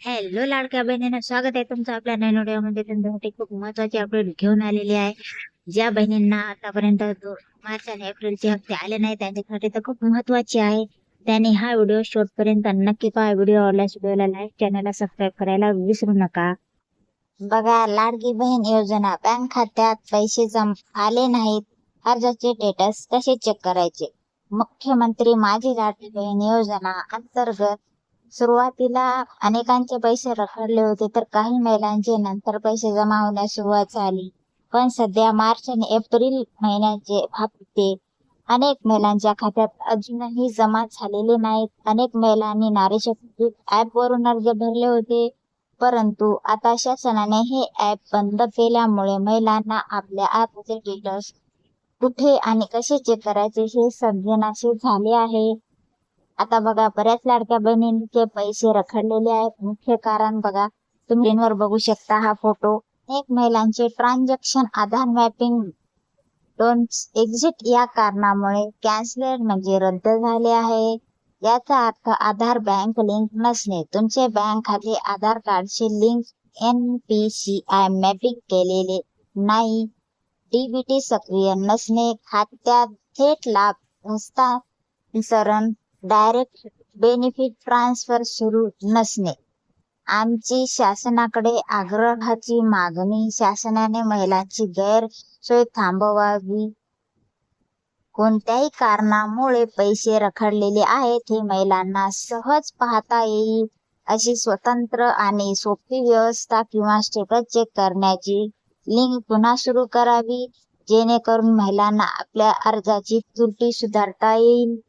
Hello लाडक्या बहिणींना स्वागत आहे तुमचं आपल्या नवीन व्हिडिओमध्ये. तुमच्यासाठी खूप महत्वाची अपडेट घेऊन आलेली आहे. ज्या बहिणींना आतापर्यंत मार्च आणि एप्रिलचे हप्ते आले नाही त्यांच्यासाठी तर खूप महत्वाचे आहे. त्यांनी हा व्हिडिओ शेवटपर्यंत नक्की पहा. व्हिडिओ आवडल्यास व्हिडिओला लाईक, चॅनलला सबस्क्राईब करायला विसरू नका. बघा, लाडकी बहीण योजना बँक खात्यात पैसे आले नाहीत, अर्जाचे स्टेटस कसे चेक करायचे? मुख्यमंत्री माझी लाडकी बहीण योजना अंतर्गत सुरुवातीला अनेकांचे पैसे रखडले होते, तर काही महिलांचे नंतर पैसे जमा होण्यास सुरुवात झाली. पण सध्या मार्च आणि एप्रिल महिन्याचे हप्ते अनेक महिलांच्या खात्यात अजूनही जमा झालेले नाहीत. अनेक महिलांनी नारी शक्ती ऍप वरून अर्ज भरले होते, परंतु आता शासनाने हे ऍप बंद केल्यामुळे महिलांना आपल्या ऍपचे डिटेल्स कुठे आणि कसे चेक करायचे हे समजेनासे झाले आहे. आता बघा, बऱ्याच लाडक्या बहिणींचे पैसे रखडलेले आहेत. मुख्य कारण बघा, तुम्ही स्क्रीनवर बघू शकता हा फोटो. अनेक महिलांचे transaction Aadhaar mapping don't exit या कारणामुळे कॅन्सलेड म्हणजे रद्द झाले आहे. याचा अर्थ आधार बँक लिंक नसणे, तुमचे बँक खाते आधार कार्डशी लिंक NPCI मॅपिंग केलेले नाही, DBT सक्रिय नसणे, खात्यात थेट लाभ हस्तांतरण डायरेक्ट बेनिफिट ट्रान्सफर सुरू नसणे. आमची शासनाकडे आग्रहाची मागणी, शासनाने महिलांची गैरसोय थांबवावी. कोणत्याही कारणामुळे पैसे रखडलेले आहेत हे महिलांना सहज पाहता येईल अशी स्वतंत्र आणि सोपी व्यवस्था किंवा स्टेटस चेक करण्याची लिंक पुन्हा सुरू करावी, जेणेकरून महिलांना आपल्या अर्जाची त्रुटी सुधारता येईल.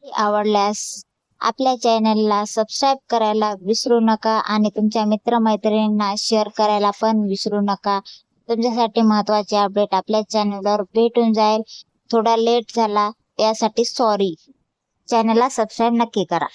आवडल्यास आपल्या चॅनलला सबस्क्राईब करायला विसरू नका आणि तुमच्या मित्रमैत्रिणींना शेअर करायला पण विसरू नका. तुमच्यासाठी महत्त्वाचे अपडेट आपल्या चॅनलवर भेटून जाईल. थोडा लेट झाला यासाठी सॉरी. चॅनलला सबस्क्राईब नक्की करा.